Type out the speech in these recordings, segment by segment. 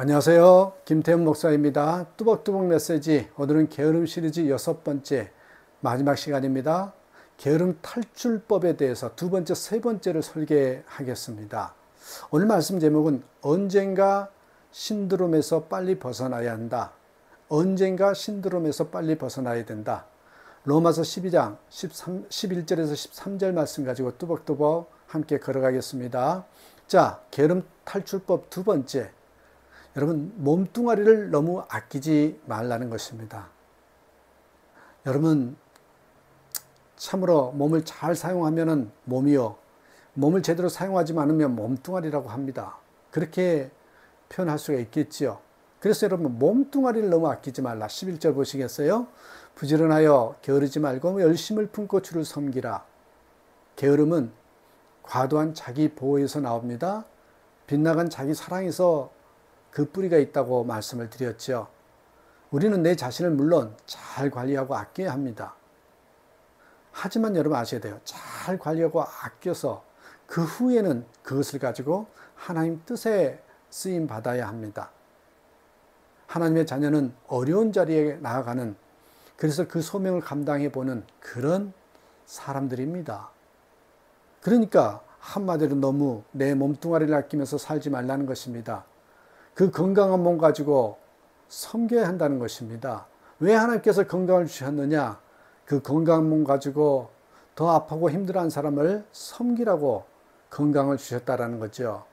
안녕하세요. 김태훈 목사입니다. 뚜벅뚜벅 메시지, 오늘은 게으름 시리즈 6번째 마지막 시간입니다. 게으름 탈출법에 대해서 두 번째, 세 번째를 설계하겠습니다. 오늘 말씀 제목은 언젠가 신드롬에서 빨리 벗어나야 한다. 언젠가 신드롬에서 빨리 벗어나야 된다. 로마서 12장 11절에서 13절 말씀 가지고 뚜벅뚜벅 함께 걸어가겠습니다. 자, 게으름 탈출법 두 번째. 여러분, 몸뚱아리를 너무 아끼지 말라는 것입니다. 여러분, 참으로 몸을 잘 사용하면 몸이요, 몸을 제대로 사용하지 않으면 몸뚱아리라고 합니다. 그렇게 표현할 수가 있겠지요. 그래서 여러분, 몸뚱아리를 너무 아끼지 말라. 11절 보시겠어요? 부지런하여 게으르지 말고 열심을 품고 주를 섬기라. 게으름은 과도한 자기 보호에서 나옵니다. 빗나간 자기 사랑에서 그 뿌리가 있다고 말씀을 드렸죠. 우리는 내 자신을 물론 잘 관리하고 아껴야 합니다. 하지만 여러분 아셔야 돼요. 잘 관리하고 아껴서 그 후에는 그것을 가지고 하나님 뜻에 쓰임 받아야 합니다. 하나님의 자녀는 어려운 자리에 나아가는, 그래서 그 소명을 감당해 보는 그런 사람들입니다. 그러니까 한마디로 너무 내 몸뚱아리를 아끼면서 살지 말라는 것입니다. 그 건강한 몸 가지고 섬겨야 한다는 것입니다. 왜 하나님께서 건강을 주셨느냐? 그 건강한 몸 가지고 더 아프고 힘들어하는 사람을 섬기라고 건강을 주셨다라는 거죠.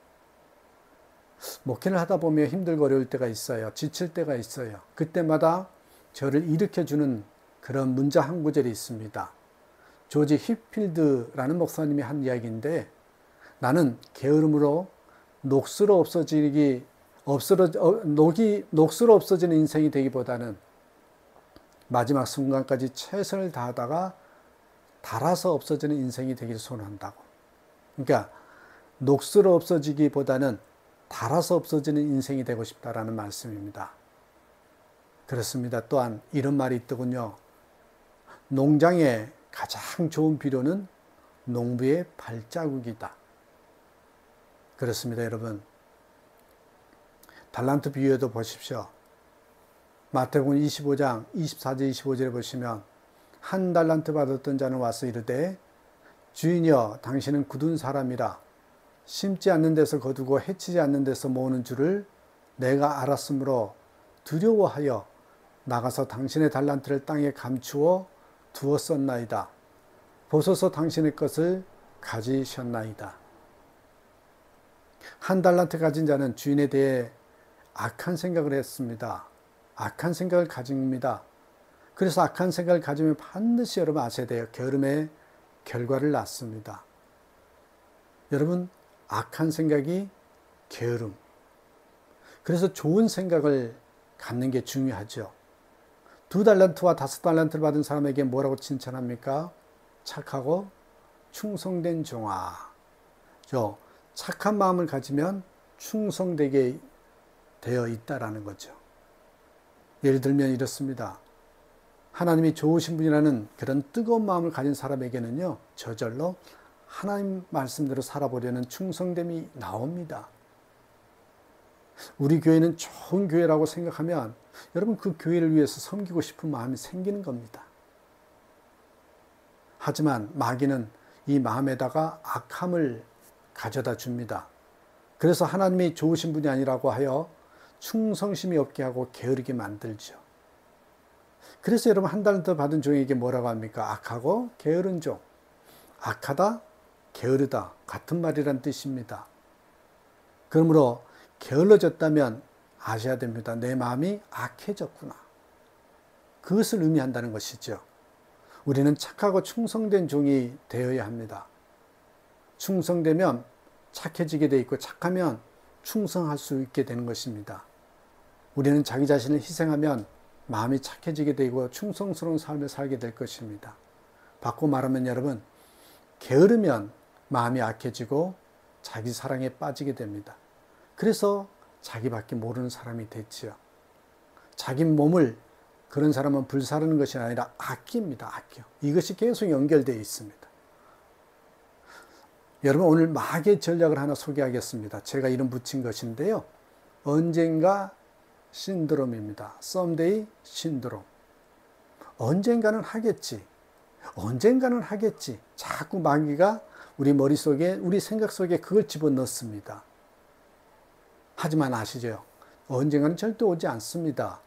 목회를 하다 보면 힘들고 어려울 때가 있어요. 지칠 때가 있어요. 그때마다 저를 일으켜주는 그런 문자 한 구절이 있습니다. 조지 휘필드라는 목사님이 한 이야기인데, 나는 게으름으로 녹슬어 없어지는 인생이 되기보다는 마지막 순간까지 최선을 다하다가 닳아서 없어지는 인생이 되기를 소원한다고. 그러니까 녹슬어 없어지기보다는 닳아서 없어지는 인생이 되고 싶다라는 말씀입니다. 그렇습니다. 또한 이런 말이 있더군요. 농장의 가장 좋은 비료는 농부의 발자국이다. 그렇습니다, 여러분. 달란트 비유에도 보십시오. 마태복음 25장 24절 25절에 보시면, 한 달란트 받았던 자는 와서 이르되, 주인이여, 당신은 굳은 사람이라 심지 않는 데서 거두고 해치지 않는 데서 모으는 줄을 내가 알았으므로 두려워하여 나가서 당신의 달란트를 땅에 감추어 두었었나이다. 보소서 당신의 것을 가지셨나이다. 한 달란트 가진 자는 주인에 대해 악한 생각을 했습니다. 악한 생각을 가집니다. 그래서 악한 생각을 가지면 반드시 여러분 아셔야 돼요. 게으름의 결과를 낳습니다. 여러분, 악한 생각이 게으름. 그래서 좋은 생각을 갖는 게 중요하죠. 2달란트와 5달란트를 받은 사람에게 뭐라고 칭찬합니까? 착하고 충성된 종아. 착한 마음을 가지면 충성되게 되어 있다라는 거죠. 예를 들면 이렇습니다. 하나님이 좋으신 분이라는 그런 뜨거운 마음을 가진 사람에게는요, 저절로 하나님 말씀대로 살아보려는 충성됨이 나옵니다. 우리 교회는 좋은 교회라고 생각하면 여러분 그 교회를 위해서 섬기고 싶은 마음이 생기는 겁니다. 하지만 마귀는 이 마음에다가 악함을 가져다 줍니다. 그래서 하나님이 좋으신 분이 아니라고 하여 충성심이 없게 하고 게으르게 만들죠. 그래서 여러분 한 달란트 받은 종에게 뭐라고 합니까? 악하고 게으른 종. 악하다, 게으르다 같은 말이란 뜻입니다. 그러므로 게을러졌다면 아셔야 됩니다. 내 마음이 악해졌구나. 그것을 의미한다는 것이죠. 우리는 착하고 충성된 종이 되어야 합니다. 충성되면 착해지게 돼 있고, 착하면 충성할 수 있게 되는 것입니다. 우리는 자기 자신을 희생하면 마음이 착해지게 되고 충성스러운 삶을 살게 될 것입니다. 바꿔 말하면 여러분, 게으르면 마음이 악해지고 자기 사랑에 빠지게 됩니다. 그래서 자기밖에 모르는 사람이 됐지요. 자기 몸을, 그런 사람은 불사르는 것이 아니라 아낍니다. 아껴. 이것이 계속 연결되어 있습니다. 여러분, 오늘 마귀의 전략을 하나 소개하겠습니다. 제가 이름 붙인 것인데요. 언젠가 신드롬입니다. someday 신드롬. 언젠가는 하겠지. 언젠가는 하겠지. 자꾸 마귀가 우리 머릿속에, 우리 생각 속에 그걸 집어넣습니다. 하지만 아시죠? 언젠가는 절대 오지 않습니다.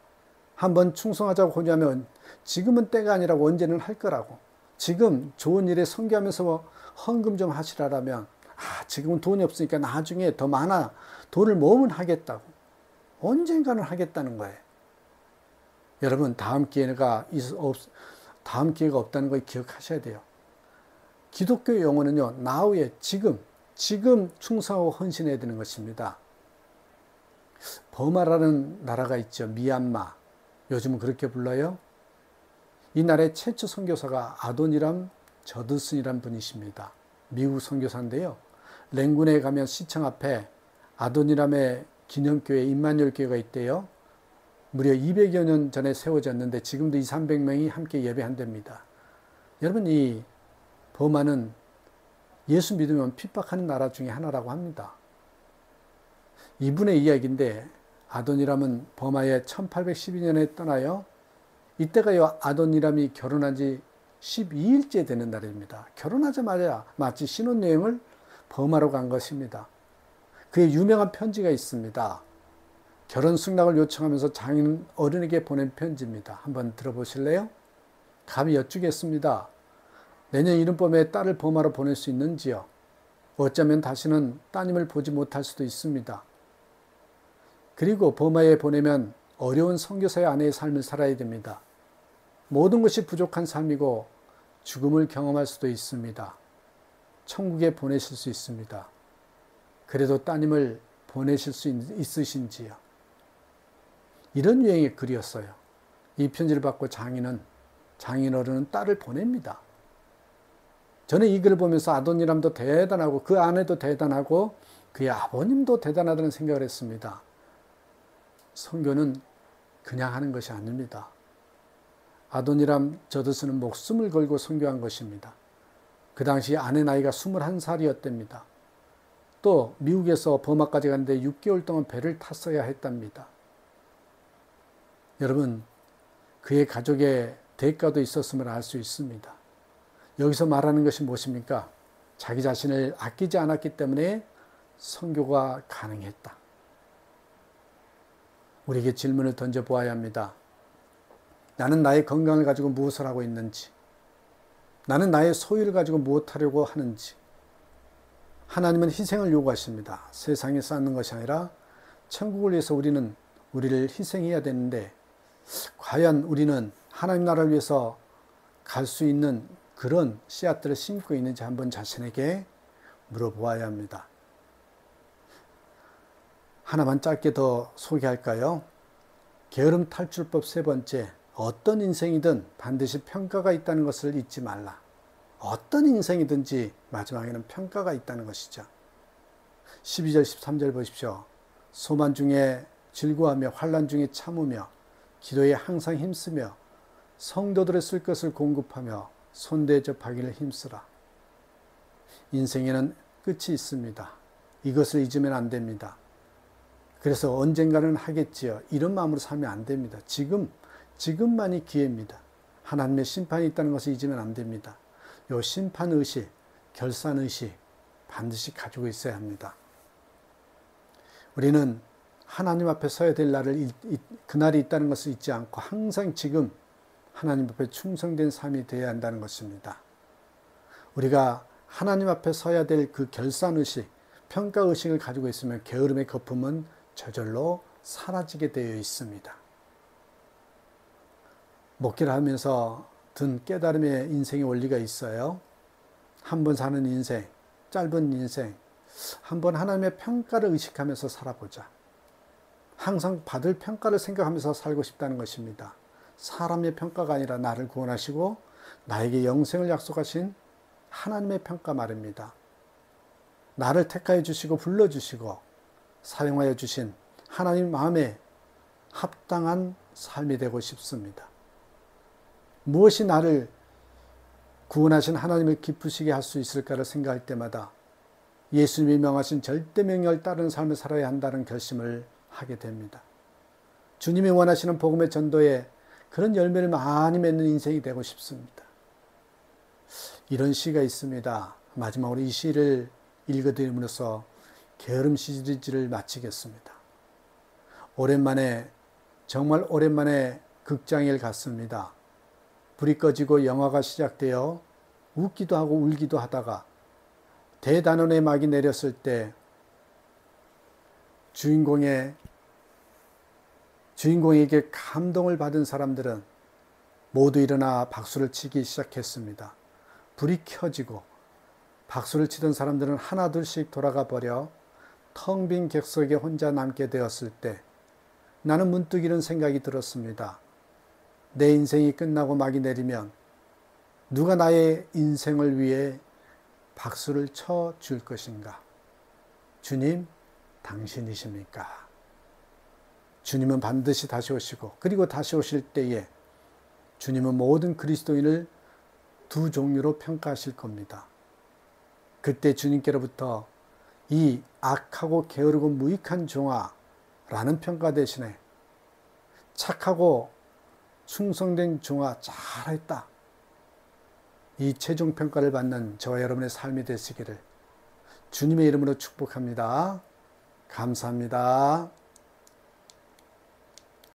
한번 충성하자고 고냐면 지금은 때가 아니라고 언제는 할 거라고. 지금 좋은 일에 섬기하면서 헌금 좀 하시라라면 지금은 돈이 없으니까 나중에 더 많아 돈을 모으면 하겠다고. 언젠가는 하겠다는 거예요. 여러분 다음 기회가 없다는 걸 기억하셔야 돼요. 기독교 용어는요, now에 지금 충성하고 헌신해야 되는 것입니다. 버마라는 나라가 있죠. 미얀마. 요즘은 그렇게 불러요. 이 나라의 최초 선교사가 아도니람 저드슨이란 분이십니다. 미국 선교사인데요. 랭군에 가면 시청 앞에 아도니람의 기념교회 임마누엘 교회가 있대요. 무려 200여 년 전에 세워졌는데 지금도 200~300명이 함께 예배한답니다. 여러분 이 버마는 예수 믿으면 핍박하는 나라 중에 하나라고 합니다. 이분의 이야기인데 아도니람은 버마에 1812년에 떠나요. 이때가 아도니람이 결혼한 지 12일째 되는 날입니다. 결혼하자마자 마치 신혼여행을 버마로 간 것입니다. 그의 유명한 편지가 있습니다. 결혼 승낙을 요청하면서 장인 어른에게 보낸 편지입니다. 한번 들어보실래요? 감히 여쭈겠습니다. 내년 이른봄에 딸을 버마로 보낼 수 있는지요? 어쩌면 다시는 따님을 보지 못할 수도 있습니다. 그리고 버마에 보내면 어려운 선교사의 아내의 삶을 살아야 됩니다. 모든 것이 부족한 삶이고 죽음을 경험할 수도 있습니다. 천국에 보내실 수 있습니다. 그래도 따님을 보내실 수 있으신지요? 이런 유행의 글이었어요. 이 편지를 받고 장인 어른은 딸을 보냅니다. 저는 이 글을 보면서 아도니람도 대단하고 그 아내도 대단하고 그의 아버님도 대단하다는 생각을 했습니다. 선교는 그냥 하는 것이 아닙니다. 아도니람 저드슨은 목숨을 걸고 선교한 것입니다. 그 당시 아내 나이가 21살이었답니다. 또 미국에서 버마까지 갔는데 6개월 동안 배를 탔어야 했답니다. 여러분, 그의 가족의 대가도 있었음을 알 수 있습니다. 여기서 말하는 것이 무엇입니까? 자기 자신을 아끼지 않았기 때문에 선교가 가능했다. 우리에게 질문을 던져보아야 합니다. 나는 나의 건강을 가지고 무엇을 하고 있는지, 나는 나의 소유를 가지고 무엇하려고 하는지. 하나님은 희생을 요구하십니다. 세상에 쌓는 것이 아니라 천국을 위해서 우리를 희생해야 되는데 과연 우리는 하나님 나라를 위해서 갈 수 있는 그런 씨앗들을 심고 있는지 한번 자신에게 물어보아야 합니다. 하나만 짧게 더 소개할까요? 게으름 탈출법 세 번째, 어떤 인생이든 반드시 평가가 있다는 것을 잊지 말라. 어떤 인생이든지 마지막에는 평가가 있다는 것이죠. 12절 13절 보십시오. 소만 중에 즐거워하며 환난 중에 참으며 기도에 항상 힘쓰며 성도들의 쓸 것을 공급하며 손대접하기를 힘쓰라. 인생에는 끝이 있습니다. 이것을 잊으면 안 됩니다. 그래서 언젠가는 하겠지요. 이런 마음으로 살면 안 됩니다. 지금만이 기회입니다. 하나님의 심판이 있다는 것을 잊으면 안 됩니다. 이 심판의식, 결산의식 반드시 가지고 있어야 합니다. 우리는 하나님 앞에 서야 될 그날이 있다는 것을 잊지 않고 항상 지금 하나님 앞에 충성된 삶이 되어야 한다는 것입니다. 우리가 하나님 앞에 서야 될 그 결산의식, 평가의식을 가지고 있으면 게으름의 거품은 저절로 사라지게 되어 있습니다. 목회를 하면서 든 깨달음의 인생의 원리가 있어요. 한 번 사는 인생, 짧은 인생, 한번 하나님의 평가를 의식하면서 살아보자. 항상 받을 평가를 생각하면서 살고 싶다는 것입니다. 사람의 평가가 아니라 나를 구원하시고 나에게 영생을 약속하신 하나님의 평가 말입니다. 나를 택하여 주시고 불러주시고 사용하여 주신 하나님 마음에 합당한 삶이 되고 싶습니다. 무엇이 나를 구원하신 하나님을 기쁘시게 할 수 있을까를 생각할 때마다 예수님이 명하신 절대 명령을 따르는 삶을 살아야 한다는 결심을 하게 됩니다. 주님이 원하시는 복음의 전도에 그런 열매를 많이 맺는 인생이 되고 싶습니다. 이런 시가 있습니다. 마지막으로 이 시를 읽어드림으로써 게으름 시리즈를 마치겠습니다. 정말 오랜만에 극장에 갔습니다. 불이 꺼지고 영화가 시작되어 웃기도 하고 울기도 하다가 대단원의 막이 내렸을 때 주인공에게 감동을 받은 사람들은 모두 일어나 박수를 치기 시작했습니다. 불이 켜지고 박수를 치던 사람들은 하나둘씩 돌아가 버려 텅 빈 객석에 혼자 남게 되었을 때 나는 문득 이런 생각이 들었습니다. 내 인생이 끝나고 막이 내리면 누가 나의 인생을 위해 박수를 쳐 줄 것인가? 주님, 당신이십니까? 주님은 반드시 다시 오시고, 그리고 다시 오실 때에 주님은 모든 그리스도인을 두 종류로 평가하실 겁니다. 그때 주님께로부터 이 악하고 게으르고 무익한 종아라는 평가 대신에 착하고 충성된 종아 잘했다, 이 최종 평가를 받는 저와 여러분의 삶이 되시기를 주님의 이름으로 축복합니다. 감사합니다.